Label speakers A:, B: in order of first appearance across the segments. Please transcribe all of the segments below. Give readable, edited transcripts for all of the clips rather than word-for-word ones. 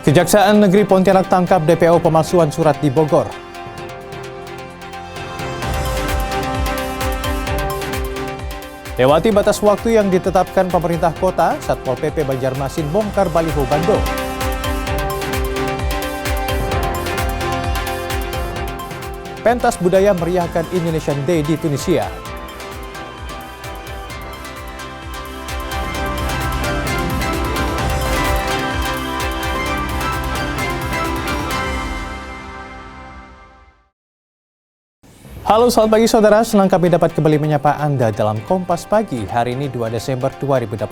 A: Kejaksaan Negeri Pontianak tangkap DPO pemalsuan surat di Bogor. Lewati batas waktu yang ditetapkan pemerintah kota, Satpol PP Banjarmasin bongkar baliho Bandung. Pentas budaya meriahkan Indonesian Day di Tunisia. Halo selamat pagi saudara, senang kami dapat kembali menyapa Anda dalam Kompas Pagi hari ini 2 Desember 2025.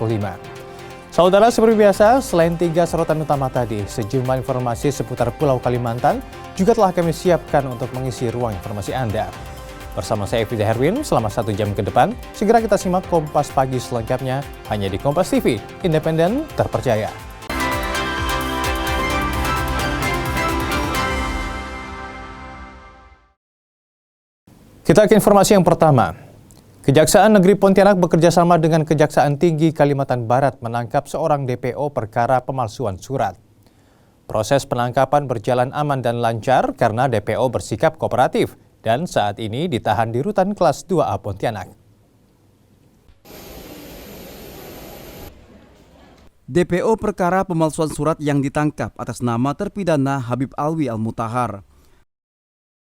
A: Saudara seperti biasa, selain 3 sorotan utama tadi, sejumlah informasi seputar Pulau Kalimantan juga telah kami siapkan untuk mengisi ruang informasi Anda. Bersama saya Evita Herwin, selama 1 jam ke depan, segera kita simak Kompas Pagi selengkapnya hanya di Kompas TV, independen, terpercaya. Kita ke informasi yang pertama. Kejaksaan Negeri Pontianak bekerjasama dengan Kejaksaan Tinggi Kalimantan Barat menangkap seorang DPO perkara pemalsuan surat. Proses penangkapan berjalan aman dan lancar karena DPO bersikap kooperatif dan saat ini ditahan di Rutan Kelas 2A Pontianak.
B: DPO perkara pemalsuan surat yang ditangkap atas nama terpidana Habib Alwi Al-Mutahar.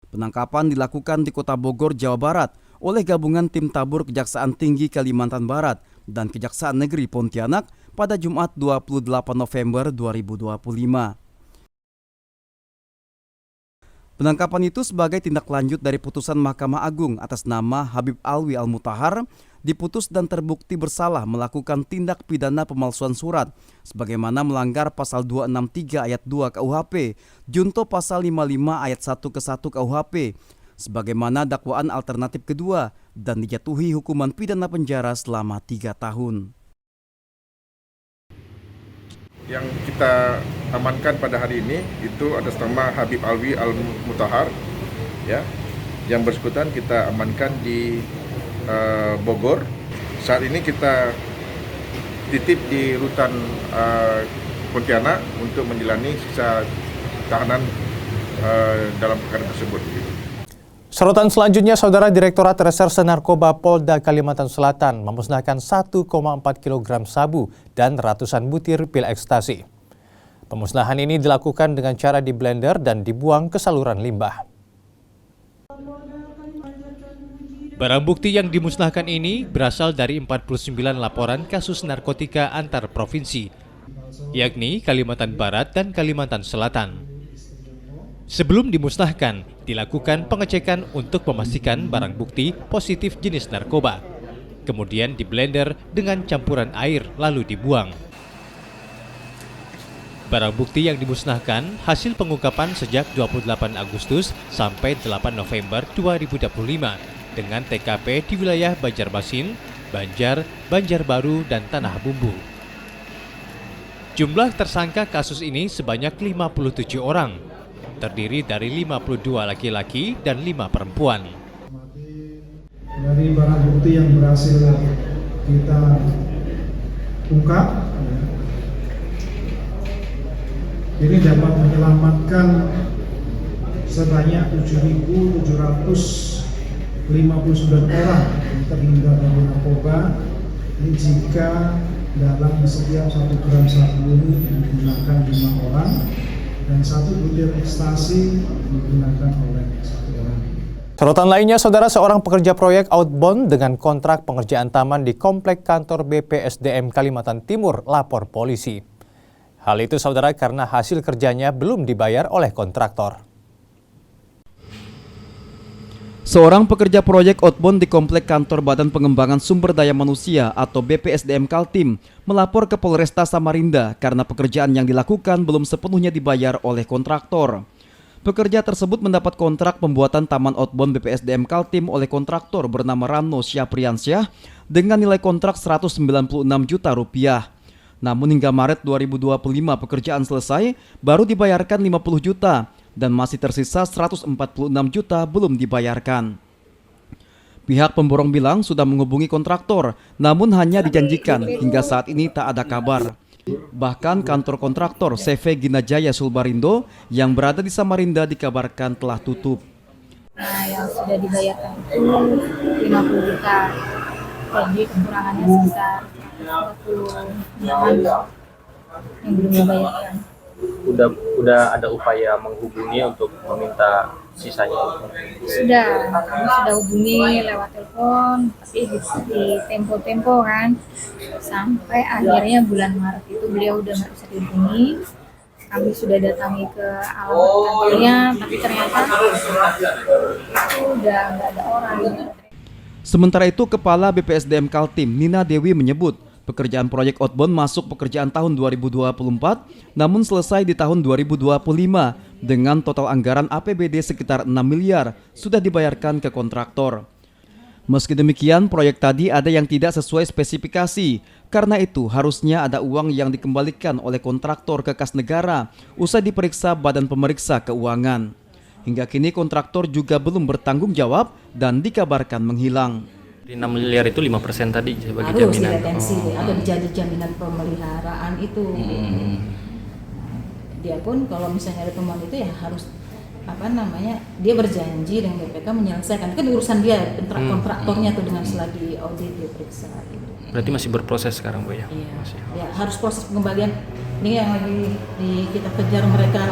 B: Penangkapan dilakukan di Kota Bogor, Jawa Barat oleh gabungan tim tabur Kejaksaan Tinggi Kalimantan Barat dan Kejaksaan Negeri Pontianak pada Jumat 28 November 2025. Penangkapan itu sebagai tindak lanjut dari putusan Mahkamah Agung atas nama Habib Alwi Al-Mutahar diputus dan terbukti bersalah melakukan tindak pidana pemalsuan surat sebagaimana melanggar pasal 263 ayat 2 KUHP, junto pasal 55 ayat 1 ke 1 KUHP sebagaimana dakwaan alternatif kedua dan dijatuhi hukuman pidana penjara selama 3 tahun.
C: Yang kita amankan pada hari ini itu atas nama Habib Alwi Al-Mutahar, ya, yang bersangkutan kita amankan di Bogor. Saat ini kita titip di Rutan Pontianak untuk menjalani sisa tahanan dalam perkara tersebut.
A: Sorotan selanjutnya, Saudara Direktorat Reserse Narkoba Polda Kalimantan Selatan memusnahkan 1,4 kg sabu dan ratusan butir pil ekstasi. Pemusnahan ini dilakukan dengan cara di blender dan dibuang ke saluran limbah. Barang bukti yang dimusnahkan ini berasal dari 49 laporan kasus narkotika antar provinsi, yakni Kalimantan Barat dan Kalimantan Selatan. Sebelum dimusnahkan, dilakukan pengecekan untuk memastikan barang bukti positif jenis narkoba. Kemudian diblender dengan campuran air lalu dibuang. Barang bukti yang dimusnahkan hasil pengungkapan sejak 28 Agustus sampai 8 November 2025 dengan TKP di wilayah Banjarmasin, Banjar, Banjarbaru, dan Tanah Bumbu. Jumlah tersangka kasus ini sebanyak 57 orang, terdiri dari 52 laki-laki dan 5 perempuan.
D: Dari barang bukti yang berhasil kita ungkap, ini dapat menyelamatkan sebanyak 7.759 orang yang terhindar dari narkoba. Ini jika dalam setiap 1 gram sabu ini digunakan 5 orang dan 1 butir ekstasi digunakan oleh 1 orang.
A: Sorotan lainnya, Saudara, seorang pekerja proyek outbound dengan kontrak pengerjaan taman di komplek kantor BPSDM Kalimantan Timur lapor polisi. Hal itu, Saudara, karena hasil kerjanya belum dibayar oleh kontraktor.
B: Seorang pekerja proyek outbound di komplek kantor Badan Pengembangan Sumber Daya Manusia atau BPSDM Kaltim melapor ke Polresta Samarinda karena pekerjaan yang dilakukan belum sepenuhnya dibayar oleh kontraktor. Pekerja tersebut mendapat kontrak pembuatan taman outbound BPSDM Kaltim oleh kontraktor bernama Rano Syapriansyah dengan nilai kontrak Rp196 juta. Namun hingga Maret 2025 pekerjaan selesai baru dibayarkan 50 juta. Dan masih tersisa 146 juta belum dibayarkan. Pihak pemborong bilang sudah menghubungi kontraktor, namun hanya dijanjikan hingga saat ini tak ada kabar. Bahkan kantor kontraktor CV Ginajaya Sulbarindo yang berada di Samarinda dikabarkan telah tutup.
E: Nah, yang sudah dibayarkan itu 50 juta. Jadi kekurangannya sekitar 40 jutaan yang belum dibayarkan.
F: Udah ada upaya menghubungi untuk meminta sisanya?
E: Sudah, kami sudah hubungi lewat telepon, tapi di tempo-tempo kan, sampai akhirnya bulan Maret itu beliau udah nggak bisa dihubungi. Kami sudah datangi ke alamat kantornya, tapi ternyata itu udah nggak ada orang.
B: Sementara itu, Kepala BPSDM Kaltim Nina Dewi menyebut pekerjaan proyek outbound masuk pekerjaan tahun 2024, namun selesai di tahun 2025 dengan total anggaran APBD sekitar 6 miliar sudah dibayarkan ke kontraktor. Meski demikian, proyek tadi ada yang tidak sesuai spesifikasi. Karena itu, harusnya ada uang yang dikembalikan oleh kontraktor ke kas negara usai diperiksa Badan Pemeriksa Keuangan. Hingga kini kontraktor juga belum bertanggung jawab dan dikabarkan menghilang.
F: 6 miliar itu 5% tadi sebagai
G: harus
F: jaminan.
G: diretensi, atau dijadi jaminan pemeliharaan itu. Dia pun kalau misalnya ada temuan itu ya harus dia berjanji dengan BPK menyelesaikan. Kan urusan dia kontraktornya tuh dengan selagi audit dia periksa. Gitu.
F: Berarti masih berproses sekarang, Bu ya?
G: Iya.
F: Masih.
G: Ya, harus proses pengembalian. Ini yang lagi kita kejar mereka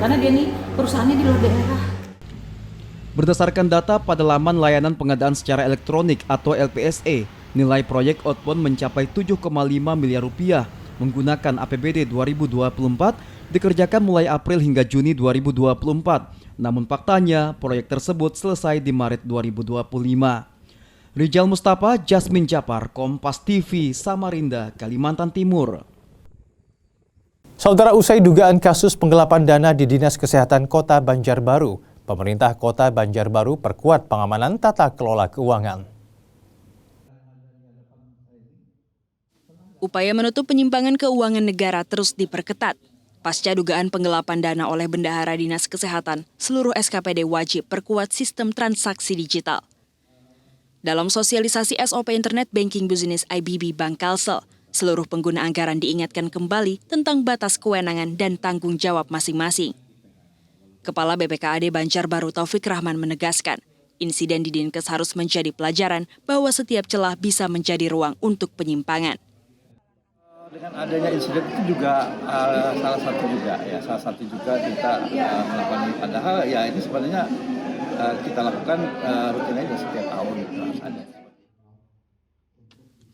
G: karena dia nih perusahaannya di luar daerah.
B: Berdasarkan data pada laman layanan pengadaan secara elektronik atau LPSE, nilai proyek outbound mencapai 7,5 miliar rupiah menggunakan APBD 2024 dikerjakan mulai April hingga Juni 2024. Namun faktanya proyek tersebut selesai di Maret 2025. Rijal Mustafa, Jasmine Japar, Kompas TV, Samarinda, Kalimantan Timur.
A: Saudara, usai dugaan kasus penggelapan dana di Dinas Kesehatan Kota Banjarbaru, pemerintah Kota Banjarbaru perkuat pengamanan tata kelola keuangan.
H: Upaya menutup penyimpangan keuangan negara terus diperketat. Pasca dugaan penggelapan dana oleh Bendahara Dinas Kesehatan, seluruh SKPD wajib perkuat sistem transaksi digital. Dalam sosialisasi SOP Internet Banking Business IBB Bank Kalsel, seluruh pengguna anggaran diingatkan kembali tentang batas kewenangan dan tanggung jawab masing-masing. Kepala BPKAD Banjarbaru Taufik Rahman menegaskan, insiden di Dinkes harus menjadi pelajaran bahwa setiap celah bisa menjadi ruang untuk penyimpangan.
I: Dengan adanya insiden itu juga salah satu juga kita melakukan ini. Padahal ya ini sebenarnya kita lakukan rutin aja setiap tahun.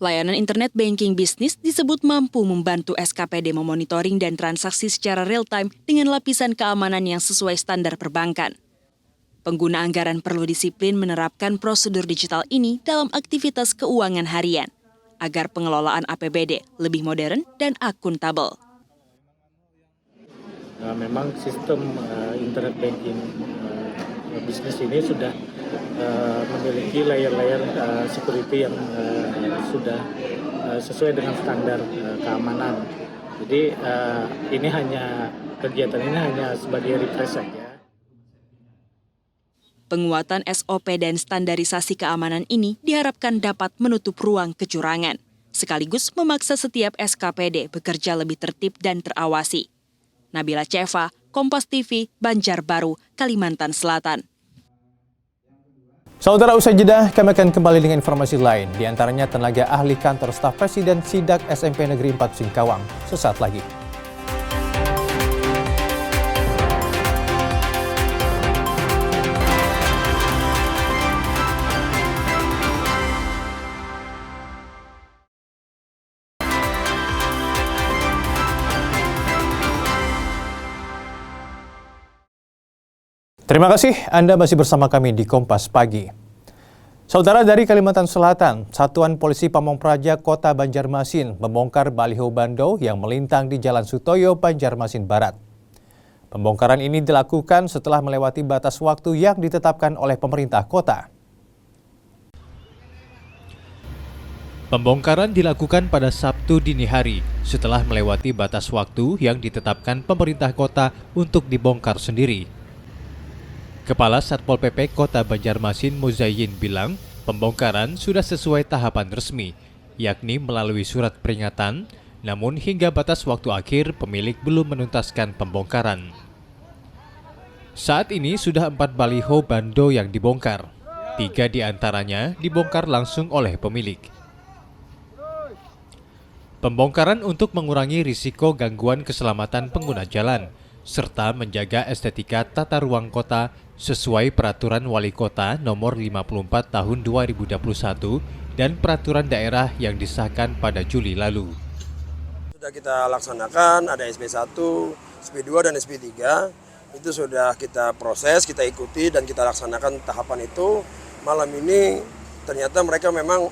H: Layanan internet banking bisnis disebut mampu membantu SKPD memonitoring dan transaksi secara real-time dengan lapisan keamanan yang sesuai standar perbankan. Pengguna anggaran perlu disiplin menerapkan prosedur digital ini dalam aktivitas keuangan harian, agar pengelolaan APBD lebih modern dan akuntabel.
J: Memang sistem internet banking bisnis ini sudah memiliki layer-layer security yang sudah sesuai dengan standar keamanan. Jadi kegiatan ini hanya sebagai refresh saja.
H: Penguatan SOP dan standarisasi keamanan ini diharapkan dapat menutup ruang kecurangan, sekaligus memaksa setiap SKPD bekerja lebih tertib dan terawasi. Nabila Ceva, Kompas TV, Banjarbaru, Kalimantan Selatan.
A: Saudara, usai jeda, kami akan kembali dengan informasi lain, di antaranya tenaga ahli kantor staf Presiden Sidak SMP Negeri 4 Singkawang. Sesaat lagi. Terima kasih Anda masih bersama kami di Kompas Pagi. Saudara, dari Kalimantan Selatan, Satuan Polisi Pamong Praja Kota Banjarmasin membongkar baliho bando yang melintang di Jalan Sutoyo, Banjarmasin Barat. Pembongkaran ini dilakukan setelah melewati batas waktu yang ditetapkan oleh pemerintah kota. Pembongkaran dilakukan pada Sabtu dini hari setelah melewati batas waktu yang ditetapkan pemerintah kota untuk dibongkar sendiri. Kepala Satpol PP Kota Banjarmasin Muzayyin bilang pembongkaran sudah sesuai tahapan resmi, yakni melalui surat peringatan Namun hingga batas waktu akhir, pemilik belum menuntaskan pembongkaran. Saat ini sudah 4 baliho bando yang dibongkar. 3 di antaranya dibongkar langsung oleh pemilik. Pembongkaran untuk mengurangi risiko gangguan keselamatan pengguna jalan, serta menjaga estetika tata ruang kota sesuai Peraturan Wali Kota Nomor 54 Tahun 2021 dan Peraturan Daerah yang disahkan pada Juli lalu.
K: Sudah kita laksanakan, ada SP1, SP2 dan SP3. Itu sudah kita proses, kita ikuti dan kita laksanakan tahapan itu. Malam ini ternyata mereka memang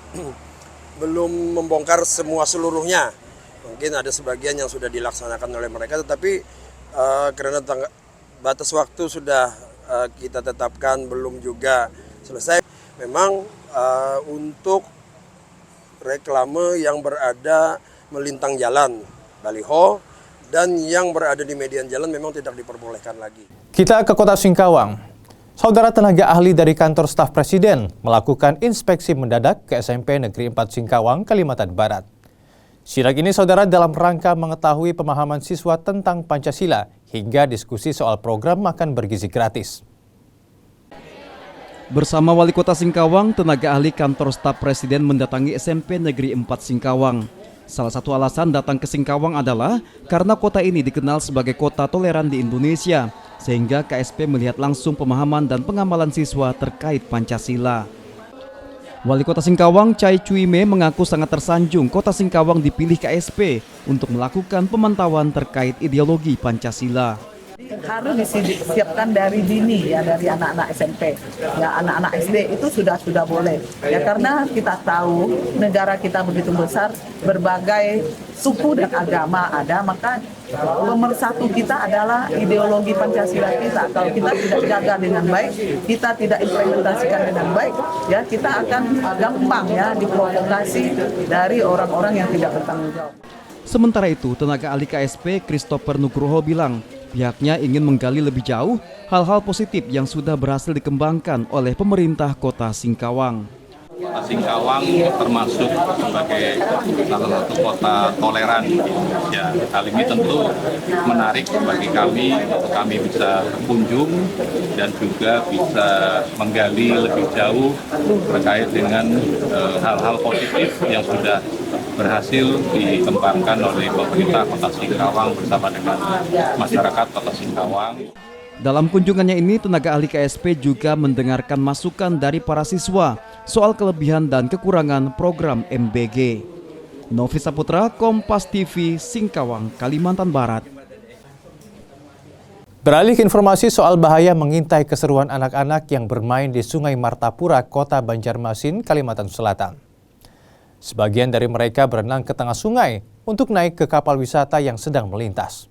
K: belum membongkar semua seluruhnya. Mungkin ada sebagian yang sudah dilaksanakan oleh mereka, tetapi karena batas waktu sudah kita tetapkan belum juga selesai. Memang untuk reklame yang berada melintang jalan, baliho, dan yang berada di median jalan memang tidak diperbolehkan lagi. Kita ke Kota Singkawang. Saudara, tenaga ahli dari kantor staf presiden melakukan inspeksi mendadak ke SMP Negeri 4 Singkawang, Kalimantan Barat. Sidak ini, saudara, dalam rangka mengetahui pemahaman siswa tentang Pancasila hingga diskusi soal program makan bergizi gratis.
B: Bersama Wali Kota Singkawang, tenaga ahli kantor staf presiden mendatangi SMP Negeri 4 Singkawang. Salah satu alasan datang ke Singkawang adalah karena kota ini dikenal sebagai kota toleran di Indonesia, sehingga KSP melihat langsung pemahaman dan pengamalan siswa terkait Pancasila. Wali Kota Singkawang, Chai Cuime, mengaku sangat tersanjung Kota Singkawang dipilih KSP untuk melakukan pemantauan terkait ideologi Pancasila.
L: Harus disiapkan dari dini, ya, dari anak-anak SMP, ya, anak-anak SD itu sudah boleh, ya, karena kita tahu negara kita begitu besar, berbagai suku dan agama ada, maka pemersatu kita adalah ideologi Pancasila kita. Kalau kita tidak jaga dengan baik, kita tidak implementasikan dengan baik, ya, kita akan gampang, ya, diprovokasi dari orang-orang yang tidak bertanggung jawab.
B: Sementara itu, tenaga ahli KSP Christopher Nugroho bilang, pihaknya ingin menggali lebih jauh hal-hal positif yang sudah berhasil dikembangkan oleh pemerintah Kota Singkawang.
M: Kota Singkawang termasuk sebagai salah satu kota toleran di Indonesia. Hal ini tentu menarik bagi kami bisa berkunjung dan juga bisa menggali lebih jauh terkait dengan hal-hal positif yang sudah berhasil dikembangkan oleh pemerintah Kota Singkawang bersama dengan masyarakat Kota Singkawang.
B: Dalam kunjungannya ini, tenaga ahli KSP juga mendengarkan masukan dari para siswa soal kelebihan dan kekurangan program MBG. Novi Saputra, Kompas TV, Singkawang, Kalimantan Barat.
A: Beralih ke informasi soal bahaya mengintai keseruan anak-anak yang bermain di Sungai Martapura, Kota Banjarmasin, Kalimantan Selatan. Sebagian dari mereka berenang ke tengah sungai untuk naik ke kapal wisata yang sedang melintas.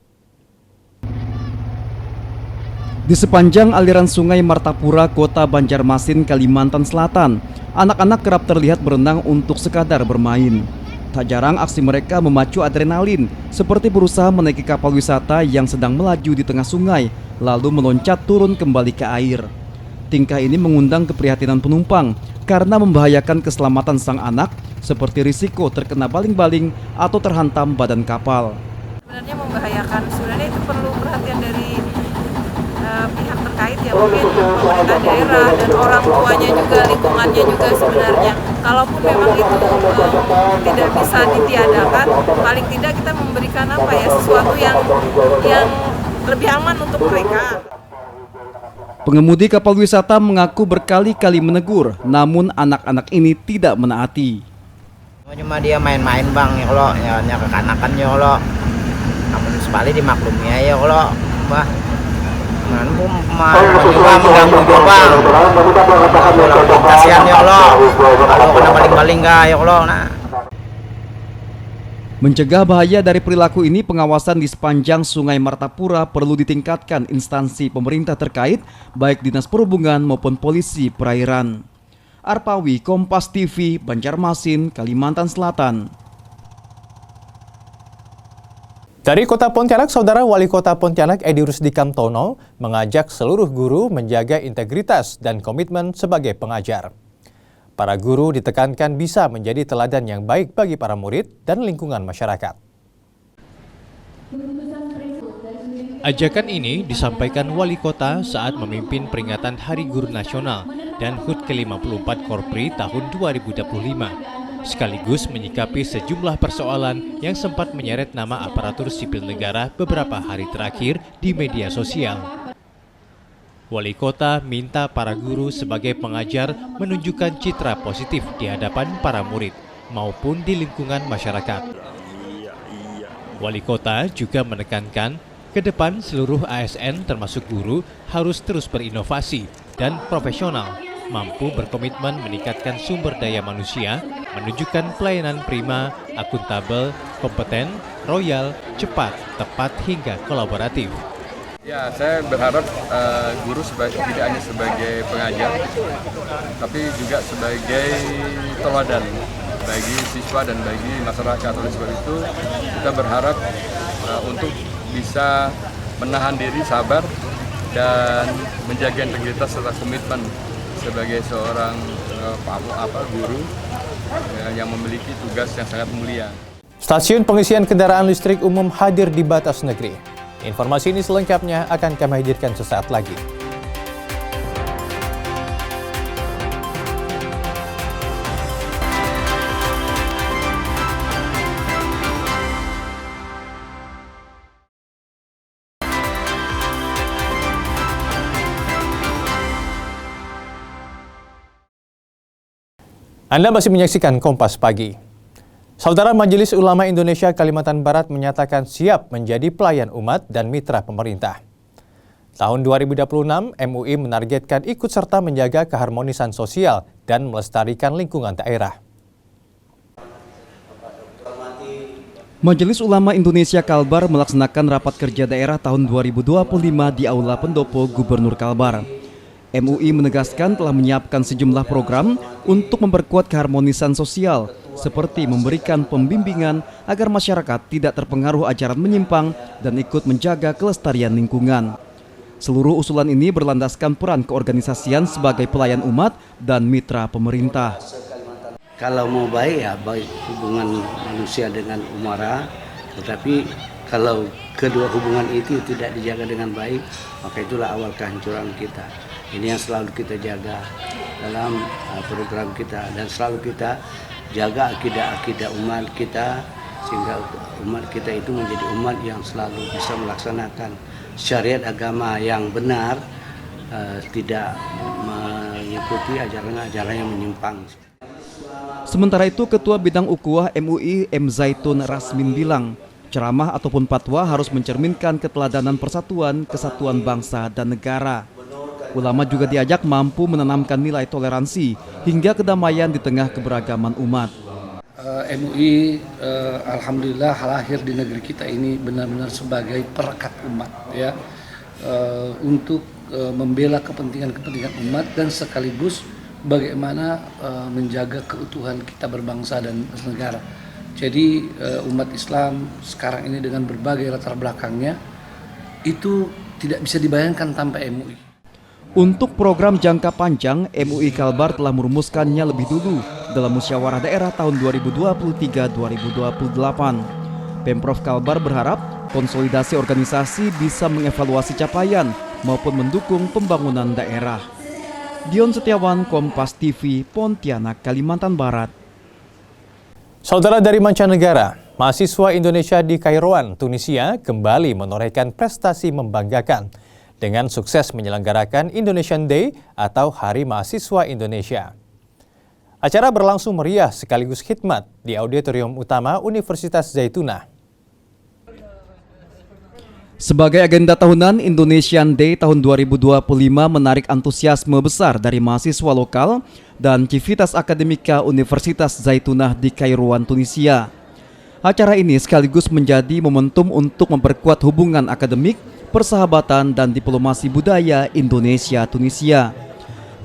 B: Di sepanjang aliran Sungai Martapura, Kota Banjarmasin, Kalimantan Selatan, anak-anak kerap terlihat berenang untuk sekadar bermain. Tak jarang aksi mereka memacu adrenalin, seperti berusaha menaiki kapal wisata yang sedang melaju di tengah sungai, lalu meloncat turun kembali ke air. Tingkah ini mengundang keprihatinan penumpang karena membahayakan keselamatan sang anak, seperti risiko terkena baling-baling atau terhantam badan kapal.
N: Sebenarnya membahayakan, sebenarnya itu perlu perhatian dari pihak terkait, ya, mungkin pemerintah daerah dan orang tuanya juga, lingkungannya juga sebenarnya. Kalaupun memang itu tidak bisa ditiadakan, paling tidak kita memberikan sesuatu yang lebih aman untuk mereka.
B: Pengemudi kapal wisata mengaku berkali-kali menegur, namun anak-anak ini tidak menaati.
O: Cuma dia main-main bang, ya kalau ya kekanakan ya kalau, namun sekali dimaklumi ya kalau, bah. Mengganggu juga bang, kasihan ya Allah, kalau kena baling-baling gak ya Allah.
B: Mencegah bahaya dari perilaku ini, pengawasan di sepanjang Sungai Martapura perlu ditingkatkan instansi pemerintah terkait, baik Dinas Perhubungan maupun Polisi Perairan. Arpawi, Kompas TV, Banjarmasin, Kalimantan Selatan.
A: Dari Kota Pontianak, Saudara, Wali Kota Pontianak Edi Rusdi Kamtono mengajak seluruh guru menjaga integritas dan komitmen sebagai pengajar. Para guru ditekankan bisa menjadi teladan yang baik bagi para murid dan lingkungan masyarakat. Ajakan ini disampaikan Wali Kota saat memimpin peringatan Hari Guru Nasional dan HUT ke-54 Korpri tahun 2025, sekaligus menyikapi sejumlah persoalan yang sempat menyeret nama aparatur sipil negara beberapa hari terakhir di media sosial. Wali Kota minta para guru sebagai pengajar menunjukkan citra positif di hadapan para murid maupun di lingkungan masyarakat. Wali Kota juga menekankan ke depan seluruh ASN termasuk guru harus terus berinovasi dan profesional, mampu berkomitmen meningkatkan sumber daya manusia, menunjukkan pelayanan prima, akuntabel, kompeten, royal, cepat, tepat hingga kolaboratif.
P: Ya, saya berharap guru tidak hanya sebagai pengajar, tapi juga sebagai teladan bagi siswa dan bagi masyarakat. Oleh sebab itu, kita berharap untuk bisa menahan diri, sabar, dan menjaga integritas serta komitmen sebagai seorang guru yang memiliki tugas yang sangat mulia.
A: Stasiun pengisian kendaraan listrik umum hadir di batas negeri. Informasi ini selengkapnya akan kami hadirkan sesaat lagi. Anda masih menyaksikan Kompas Pagi. Saudara Majelis Ulama Indonesia Kalimantan Barat menyatakan siap menjadi pelayan umat dan mitra pemerintah. Tahun 2026, MUI menargetkan ikut serta menjaga keharmonisan sosial dan melestarikan lingkungan daerah.
B: Majelis Ulama Indonesia Kalbar melaksanakan rapat kerja daerah tahun 2025 di Aula Pendopo Gubernur Kalbar. MUI menegaskan telah menyiapkan sejumlah program untuk memperkuat keharmonisan sosial, seperti memberikan pembimbingan agar masyarakat tidak terpengaruh ajaran menyimpang dan ikut menjaga kelestarian lingkungan. Seluruh usulan ini berlandaskan peran keorganisasian sebagai pelayan umat dan mitra pemerintah.
Q: Kalau mau baik ya baik hubungan manusia dengan umara, tetapi kalau kedua hubungan itu tidak dijaga dengan baik, maka itulah awal kehancuran kita. Ini yang selalu kita jaga dalam program kita, dan selalu kita jaga akidah umat kita, sehingga umat kita itu menjadi umat yang selalu bisa melaksanakan syariat agama yang benar, tidak mengikuti ajaran-ajaran yang menyimpang.
B: Sementara itu, Ketua Bidang Ukhuwah MUI M. Zaitun Rasmin bilang, ceramah ataupun fatwa harus mencerminkan keteladanan persatuan, kesatuan bangsa dan negara. Ulama juga diajak mampu menanamkan nilai toleransi hingga kedamaian di tengah keberagaman umat.
R: MUI alhamdulillah lahir di negeri kita ini benar-benar sebagai perekat umat, ya, untuk membela kepentingan umat dan sekaligus bagaimana menjaga keutuhan kita berbangsa dan bernegara. Jadi umat Islam sekarang ini dengan berbagai latar belakangnya itu tidak bisa dibayangkan tanpa MUI.
B: Untuk program jangka panjang, MUI Kalbar telah merumuskannya lebih dulu dalam musyawarah daerah tahun 2023-2028. Pemprov Kalbar berharap konsolidasi organisasi bisa mengevaluasi capaian maupun mendukung pembangunan daerah. Dion Setiawan, Kompas TV, Pontianak, Kalimantan Barat.
A: Saudara dari mancanegara, mahasiswa Indonesia di Kairouan, Tunisia kembali menorehkan prestasi membanggakan dengan sukses menyelenggarakan Indonesian Day atau Hari Mahasiswa Indonesia. Acara berlangsung meriah sekaligus khidmat di Auditorium Utama Universitas Zaytunah.
B: Sebagai agenda tahunan, Indonesian Day tahun 2025 menarik antusiasme besar dari mahasiswa lokal dan civitas akademika Universitas Zaytunah di Kairouan, Tunisia. Acara ini sekaligus menjadi momentum untuk memperkuat hubungan akademik, persahabatan, dan diplomasi budaya Indonesia-Tunisia.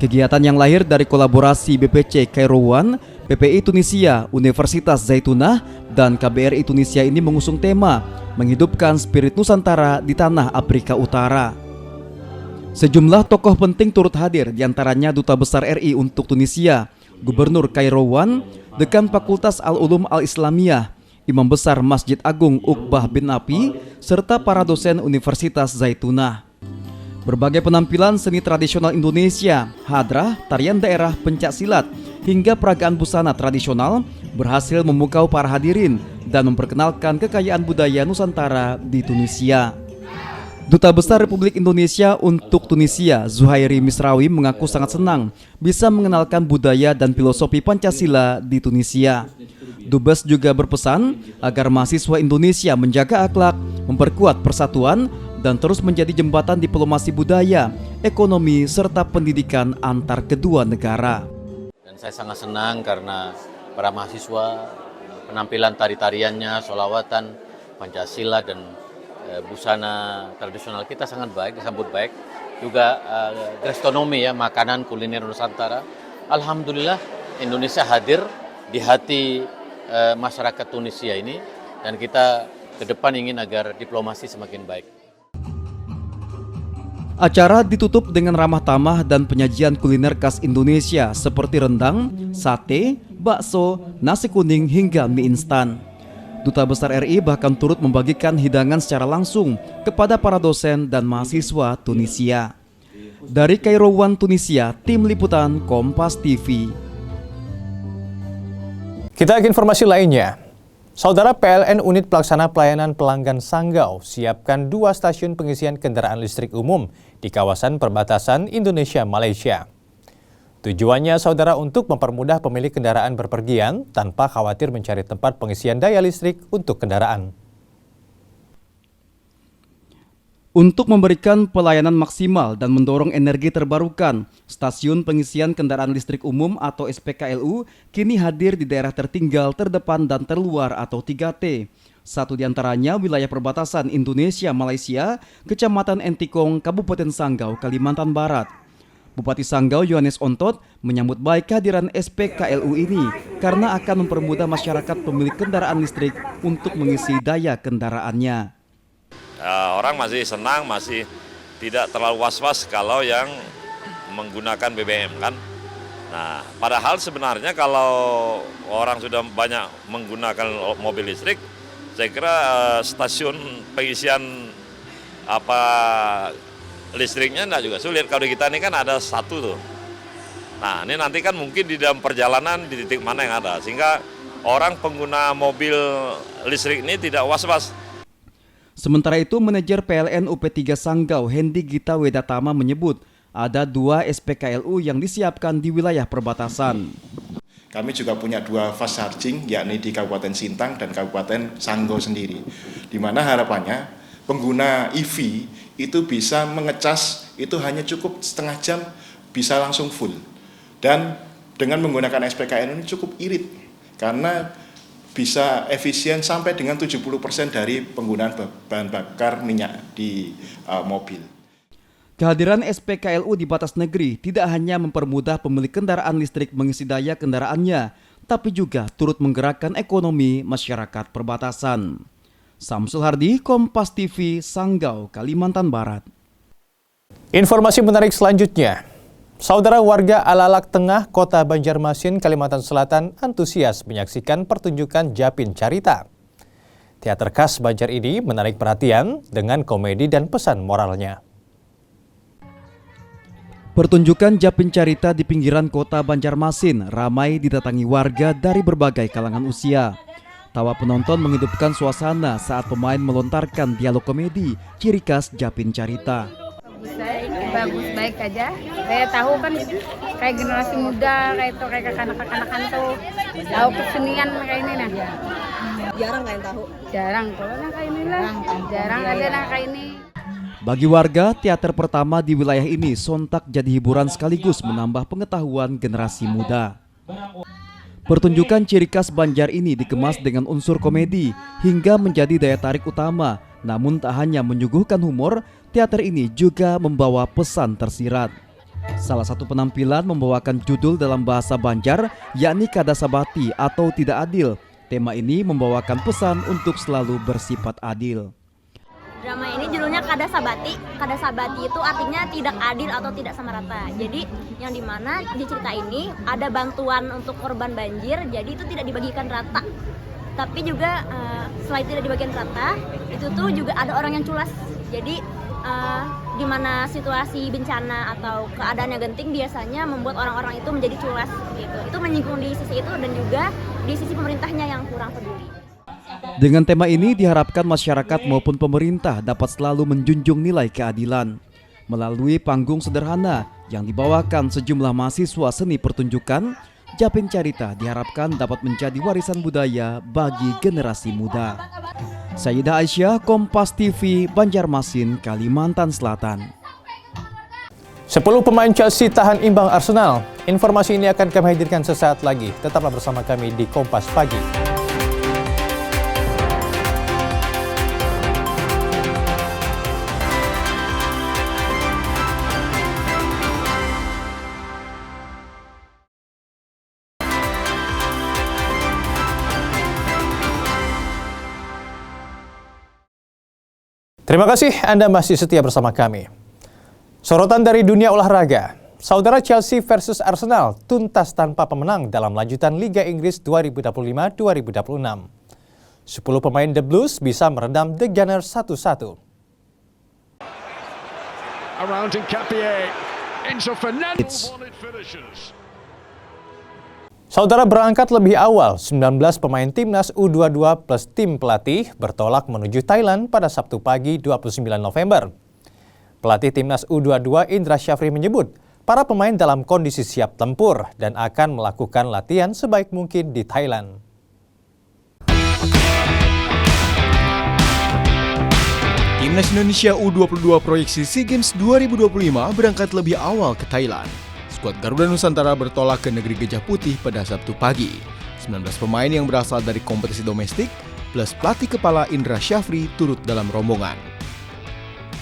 B: Kegiatan yang lahir dari kolaborasi BPC Kairouan, PPI Tunisia, Universitas Zaytunah, dan KBRI Tunisia ini mengusung tema menghidupkan spirit Nusantara di tanah Afrika Utara. Sejumlah tokoh penting turut hadir, diantaranya Duta Besar RI untuk Tunisia, Gubernur Kairouan, Dekan Fakultas Al-Ulum Al-Islamiyah, Imam Besar Masjid Agung Uqbah bin Nafi, serta para dosen Universitas Zaitunah. Berbagai penampilan seni tradisional Indonesia, hadrah, tarian daerah, pencak silat, hingga peragaan busana tradisional berhasil memukau para hadirin dan memperkenalkan kekayaan budaya Nusantara di Tunisia. Duta Besar Republik Indonesia untuk Tunisia, Zuhairi Misrawi, mengaku sangat senang bisa mengenalkan budaya dan filosofi Pancasila di Tunisia. Dubes juga berpesan agar mahasiswa Indonesia menjaga akhlak, memperkuat persatuan, dan terus menjadi jembatan diplomasi budaya, ekonomi, serta pendidikan antar kedua negara.
S: Dan saya sangat senang karena para mahasiswa, penampilan tari-tariannya, sholawatan, Pancasila, dan busana tradisional kita sangat baik, disambut baik. Juga gastronomi ya, makanan kuliner Nusantara. Alhamdulillah Indonesia hadir di hati masyarakat Tunisia ini, dan kita ke depan ingin agar diplomasi semakin baik.
B: Acara ditutup dengan ramah tamah dan penyajian kuliner khas Indonesia seperti rendang, sate, bakso, nasi kuning, hingga mie instan. Duta Besar RI bahkan turut membagikan hidangan secara langsung kepada para dosen dan mahasiswa Tunisia. Dari Kairouan, Tunisia, Tim Liputan Kompas TV.
A: Kita ke informasi lainnya. Saudara, PLN Unit Pelaksana Pelayanan Pelanggan Sanggau siapkan 2 stasiun pengisian kendaraan listrik umum di kawasan perbatasan Indonesia-Malaysia. Tujuannya, saudara, untuk mempermudah pemilik kendaraan berpergian tanpa khawatir mencari tempat pengisian daya listrik untuk kendaraan.
B: Untuk memberikan pelayanan maksimal dan mendorong energi terbarukan, stasiun pengisian kendaraan listrik umum atau SPKLU kini hadir di daerah tertinggal, terdepan, dan terluar atau 3T. Satu di antaranya wilayah perbatasan Indonesia-Malaysia, Kecamatan Entikong, Kabupaten Sanggau, Kalimantan Barat. Bupati Sanggau Yohanes Ontot menyambut baik kehadiran SPKLU ini karena akan mempermudah masyarakat pemilik kendaraan listrik untuk mengisi daya kendaraannya.
T: Orang masih senang, masih tidak terlalu was-was kalau yang menggunakan BBM kan. Nah, padahal sebenarnya kalau orang sudah banyak menggunakan mobil listrik, saya kira stasiun pengisian listriknya enggak juga sulit. Kalau di kita ini kan ada satu tuh. Nah, ini nanti kan mungkin di dalam perjalanan di titik mana yang ada, sehingga orang pengguna mobil listrik ini tidak was-was.
B: Sementara itu, manajer PLN UP3 Sanggau, Hendi Gita Wedatama, menyebut ada 2 SPKLU yang disiapkan di wilayah perbatasan.
U: Kami juga punya 2 fast charging, yakni di Kabupaten Sintang dan Kabupaten Sanggau sendiri, di mana harapannya pengguna EV itu bisa mengecas itu hanya cukup setengah jam bisa langsung full. Dan dengan menggunakan SPKLU ini cukup irit karena bisa efisien sampai dengan 70% dari penggunaan bahan bakar minyak di mobil.
B: Kehadiran SPKLU di batas negeri tidak hanya mempermudah pemilik kendaraan listrik mengisi daya kendaraannya, tapi juga turut menggerakkan ekonomi masyarakat perbatasan. Samsul Hardi, Kompas TV, Sanggau, Kalimantan Barat.
A: Informasi menarik selanjutnya. Saudara, warga Alalak Tengah, Kota Banjarmasin, Kalimantan Selatan antusias menyaksikan pertunjukan Japin Carita. Teater khas Banjar ini menarik perhatian dengan komedi dan pesan moralnya.
B: Pertunjukan Japin Carita di pinggiran Kota Banjarmasin ramai didatangi warga dari berbagai kalangan usia. Tawa penonton menghidupkan suasana saat pemain melontarkan dialog komedi ciri khas Japin Carita.
E: Bagus, baik aja. Saya tahu kan kayak generasi muda, kayak kanak-kanakan tuh tahu kesenian kayak ini nah.
V: Jarang kayak tahu.
E: Jarang kalau kayak ini lah. Jarang ada kayak ini.
B: Bagi warga, teater pertama di wilayah ini sontak jadi hiburan sekaligus menambah pengetahuan generasi muda. Pertunjukan ciri khas Banjar ini dikemas dengan unsur komedi hingga menjadi daya tarik utama. Namun tak hanya menyuguhkan humor, teater ini juga membawa pesan tersirat. Salah satu penampilan membawakan judul dalam bahasa Banjar, yakni Kada Sabati atau Tidak Adil. Tema ini membawakan pesan untuk selalu bersifat adil.
V: Drama ini judulnya Kada Sabati. Kada Sabati itu artinya tidak adil atau tidak sama rata. Jadi yang dimana di cerita ini ada bantuan untuk korban banjir, jadi itu tidak dibagikan rata. tapi juga selain tidak di bagian rata, itu tuh juga ada orang yang culas. Jadi di mana situasi bencana atau keadaan yang genting biasanya membuat orang-orang itu menjadi culas gitu. Itu menyinggung di sisi itu dan juga di sisi pemerintahnya yang kurang peduli.
B: Dengan tema ini diharapkan masyarakat maupun pemerintah dapat selalu menjunjung nilai keadilan. Melalui panggung sederhana yang dibawakan sejumlah mahasiswa seni pertunjukan, Japin Carita diharapkan dapat menjadi warisan budaya bagi generasi muda. Sayyidah Aisyah, Kompas TV, Banjarmasin, Kalimantan Selatan.
A: 10 pemain Chelsea tahan imbang Arsenal. Informasi ini akan kami hadirkan sesaat lagi. Tetaplah bersama kami di Kompas Pagi. Terima kasih Anda masih setia bersama kami. Sorotan dari dunia olahraga, saudara Chelsea versus Arsenal tuntas tanpa pemenang dalam lanjutan Liga Inggris 2025-2026. 10 pemain The Blues bisa meredam The Gunners 1-1. Saudara berangkat lebih awal, 19 pemain timnas U22 plus tim pelatih bertolak menuju Thailand pada Sabtu pagi 29 November. Pelatih timnas U22 Indra Syafri menyebut para pemain dalam kondisi siap tempur dan akan melakukan latihan sebaik mungkin di Thailand.
C: Timnas Indonesia U22 proyeksi SEA Games 2025 berangkat lebih awal ke Thailand. Skuad Garuda Nusantara bertolak ke negeri Gajah Putih pada Sabtu pagi. 19 pemain yang berasal dari kompetisi domestik plus pelatih kepala Indra Syafri turut dalam rombongan.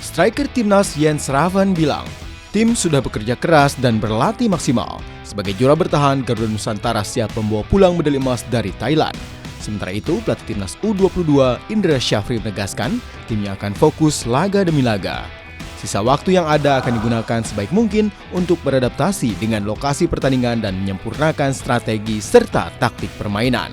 C: Striker timnas Jens Ravan bilang, tim sudah bekerja keras dan berlatih maksimal. Sebagai juara bertahan, Garuda Nusantara siap membawa pulang medali emas dari Thailand. Sementara itu, pelatih timnas U22 Indra Syafri menegaskan timnya akan fokus laga demi laga. Sisa waktu yang ada akan digunakan sebaik mungkin untuk beradaptasi dengan lokasi pertandingan dan menyempurnakan strategi serta taktik permainan.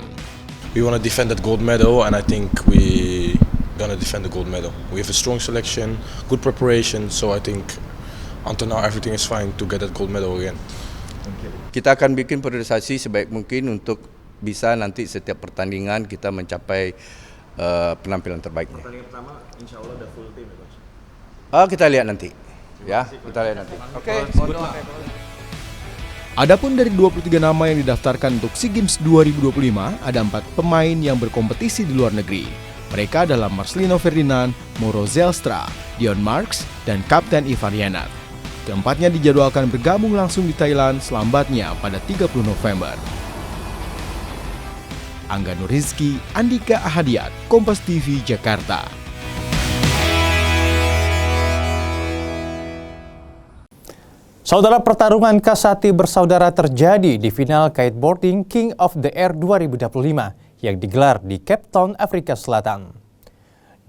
D: We want to defend that gold medal and I think we gonna defend the gold medal. We have a strong selection, good preparation, so I think until now everything is fine to get that gold medal again.
W: Kita akan bikin priorisasi sebaik mungkin untuk bisa nanti setiap pertandingan kita mencapai penampilan terbaiknya.
D: Pertandingan pertama insya Allah udah full team ya Coach?
W: Kita lihat nanti. Ya, kita lihat nanti. Oke.
C: Adapun dari 23 nama yang didaftarkan untuk SEA Games 2025, ada 4 pemain yang berkompetisi di luar negeri. Mereka adalah Marcelino Ferdinand, Mauro Zelstra, Dion Marks, dan Kapten Ivan Yanat. Keempatnya dijadwalkan bergabung langsung di Thailand selambatnya pada 30 November. Angga Nurizki, Andika Ahadiat, Kompas TV, Jakarta.
A: Saudara, pertarungan Kasati bersaudara terjadi di final kiteboarding King of the Air 2025 yang digelar di Cape Town, Afrika Selatan.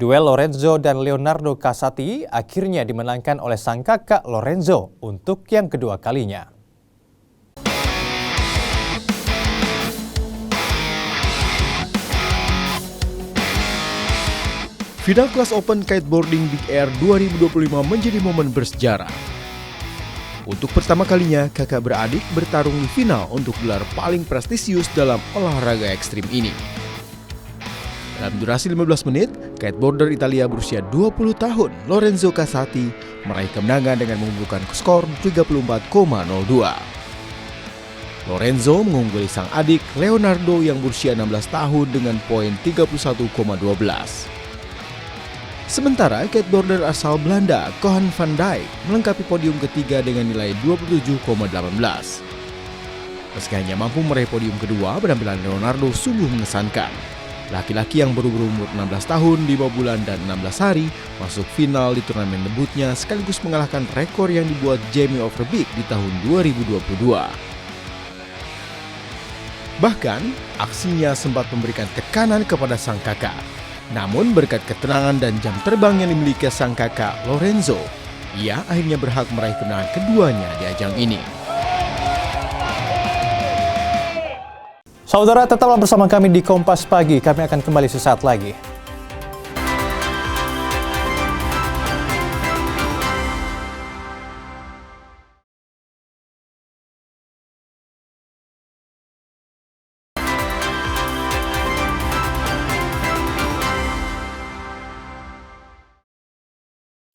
A: Duel Lorenzo dan Leonardo Kasati akhirnya dimenangkan oleh sang kakak Lorenzo untuk yang kedua kalinya.
C: Final kelas Open Kiteboarding Big Air 2025 menjadi momen bersejarah. Untuk pertama kalinya, kakak beradik bertarung di final untuk gelar paling prestisius dalam olahraga ekstrim ini. Dalam durasi 15 menit, kiteboarder Italia berusia 20 tahun, Lorenzo Kasati, meraih kemenangan dengan mengumpulkan skor 34,02. Lorenzo mengungguli sang adik Leonardo yang berusia 16 tahun dengan poin 31,12. Sementara kiteboarder asal Belanda, Kohan van Dijk, melengkapi podium ketiga dengan nilai 27,18. Meski hanya mampu meraih podium kedua, penampilan Leonardo sungguh mengesankan. Laki-laki yang baru berumur 16 tahun, 5 bulan, dan 16 hari masuk final di turnamen debutnya sekaligus mengalahkan rekor yang dibuat Jamie Overbeek di tahun 2022. Bahkan, aksinya sempat memberikan tekanan kepada sang kakak. Namun berkat ketenangan dan jam terbang yang dimiliki sang kakak Lorenzo, ia akhirnya berhak meraih kemenangan keduanya di ajang ini.
A: Saudara, tetaplah bersama kami di Kompas Pagi. Kami akan kembali sesaat lagi.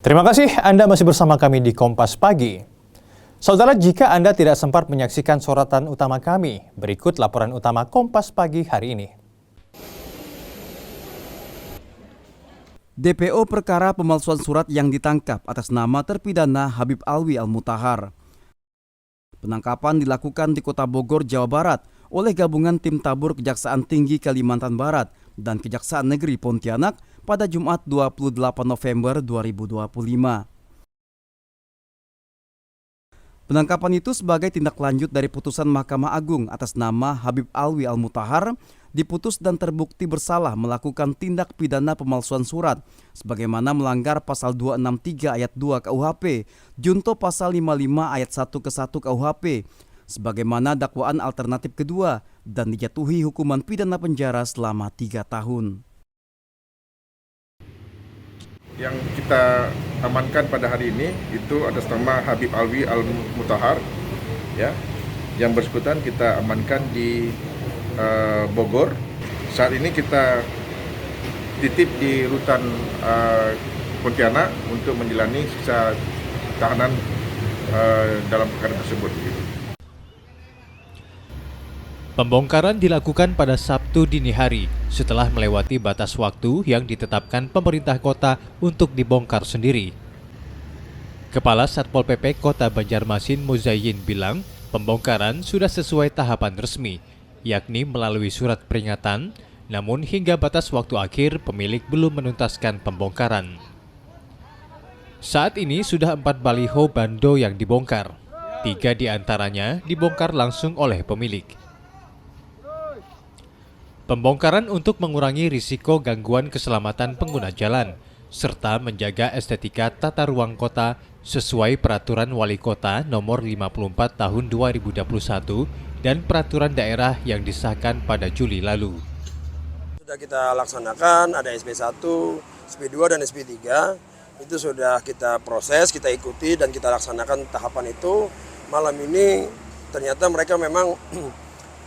A: Terima kasih Anda masih bersama kami di Kompas Pagi. Saudara, jika Anda tidak sempat menyaksikan sorotan utama kami, berikut laporan utama Kompas Pagi hari ini.
B: DPO perkara pemalsuan surat yang ditangkap atas nama terpidana Habib Alwi Al-Mutahar. Penangkapan dilakukan di Kota Bogor, Jawa Barat oleh gabungan tim tabur Kejaksaan Tinggi Kalimantan Barat dan Kejaksaan Negeri Pontianak pada Jumat 28 November 2025. Penangkapan itu sebagai tindak lanjut dari putusan Mahkamah Agung atas nama Habib Alwi Al-Mutahar diputus dan terbukti bersalah melakukan tindak pidana pemalsuan surat sebagaimana melanggar pasal 263 ayat 2 KUHP, junto pasal 55 ayat 1 ke 1 KUHP sebagaimana dakwaan alternatif kedua dan dijatuhi hukuman pidana penjara selama 3 tahun.
U: Yang kita amankan pada hari ini itu atas nama Habib Alwi Al-Mutahar, ya, yang bersangkutan kita amankan di Bogor. Saat ini kita titip di rutan Pontianak untuk menjalani sisa tahanan dalam perkara tersebut.
A: Pembongkaran dilakukan pada Sabtu dini hari setelah melewati batas waktu yang ditetapkan pemerintah kota untuk dibongkar sendiri. Kepala Satpol PP Kota Banjarmasin Muzayyin bilang pembongkaran sudah sesuai tahapan resmi, yakni melalui surat peringatan, namun hingga batas waktu akhir pemilik belum menuntaskan pembongkaran. Saat ini sudah 4 baliho bando yang dibongkar, 3 diantaranya dibongkar langsung oleh pemilik. Pembongkaran untuk mengurangi risiko gangguan keselamatan pengguna jalan, serta menjaga estetika tata ruang kota sesuai Peraturan Wali Kota Nomor 54 Tahun 2021 dan Peraturan Daerah yang disahkan pada Juli lalu.
K: Sudah kita laksanakan, ada SP1, SP2 dan SP3, itu sudah kita proses, kita ikuti dan kita laksanakan tahapan itu. Malam ini ternyata mereka memang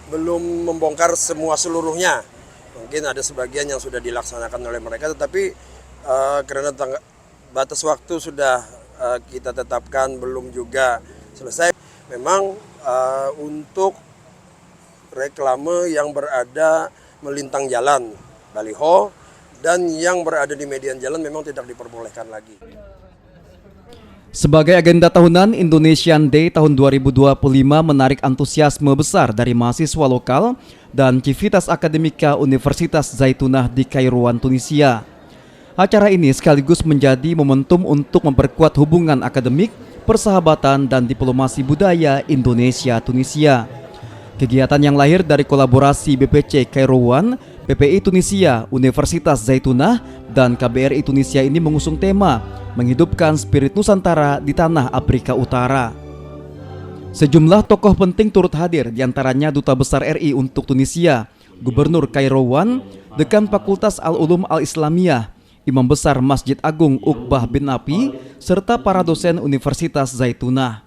K: belum membongkar semua seluruhnya. Mungkin ada sebagian yang sudah dilaksanakan oleh mereka, tetapi karena batas waktu sudah kita tetapkan belum juga selesai. Memang untuk reklame yang berada melintang jalan, baliho, dan yang berada di median jalan memang tidak diperbolehkan lagi.
B: Sebagai agenda tahunan, Indonesian Day tahun 2025 menarik antusiasme besar dari mahasiswa lokal dan Civitas Akademika Universitas Zaitunah di Kairouan, Tunisia. Acara ini sekaligus menjadi momentum untuk memperkuat hubungan akademik, persahabatan, dan diplomasi budaya Indonesia-Tunisia. Kegiatan yang lahir dari kolaborasi BPC Kairouan, PPI Tunisia, Universitas Zaitunah, dan KBRI Tunisia ini mengusung tema menghidupkan spirit Nusantara di tanah Afrika Utara. Sejumlah tokoh penting turut hadir, diantaranya Duta Besar RI untuk Tunisia, Gubernur Kairouan, Dekan Fakultas Al-Ulum Al-Islamiyah, Imam Besar Masjid Agung Uqbah bin Nafi, serta para dosen Universitas Zaitunah.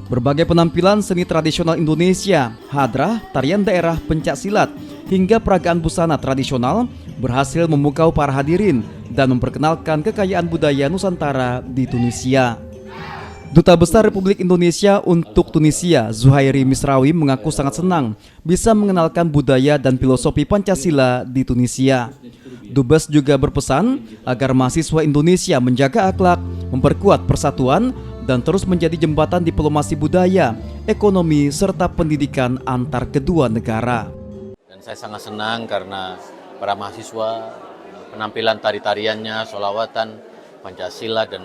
B: Berbagai penampilan seni tradisional Indonesia, hadrah, tarian daerah, pencak silat, hingga peragaan busana tradisional berhasil memukau para hadirin dan memperkenalkan kekayaan budaya Nusantara di Tunisia. Duta Besar Republik Indonesia untuk Tunisia, Zuhairi Misrawi, mengaku sangat senang bisa mengenalkan budaya dan filosofi Pancasila di Tunisia. Dubes juga berpesan agar mahasiswa Indonesia menjaga akhlak, memperkuat persatuan, dan terus menjadi jembatan diplomasi budaya, ekonomi, serta pendidikan antar kedua negara.
S: Dan saya sangat senang karena para mahasiswa, penampilan tari-tariannya, sholawatan, Pancasila, dan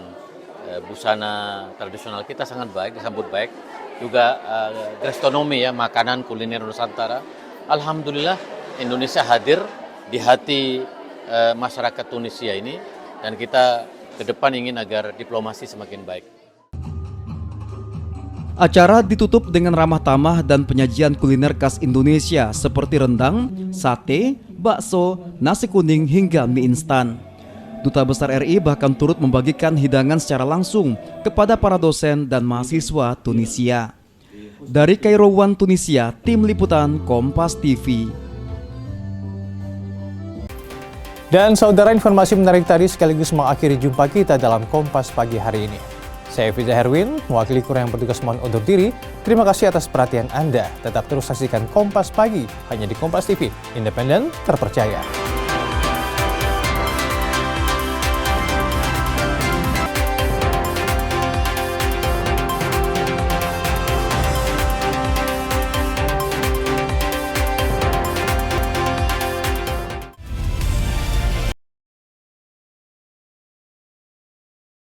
S: busana tradisional kita sangat baik, disambut baik. Juga gastronomi, ya, makanan kuliner Nusantara. Alhamdulillah Indonesia hadir di hati masyarakat Tunisia ini, dan kita ke depan ingin agar diplomasi semakin baik.
B: Acara ditutup dengan ramah tamah dan penyajian kuliner khas Indonesia seperti rendang, sate, bakso, nasi kuning hingga mie instan. Duta Besar RI bahkan turut membagikan hidangan secara langsung kepada para dosen dan mahasiswa Tunisia. Dari Kairouan, Tunisia, Tim Liputan Kompas TV.
A: Dan saudara, informasi menarik tadi sekaligus mengakhiri jumpa kita dalam Kompas Pagi hari ini. Saya Fiza Herwin, mewakili kru yang bertugas mohon undur diri. Terima kasih atas perhatian Anda. Tetap terus saksikan Kompas Pagi hanya di Kompas TV, independen, terpercaya.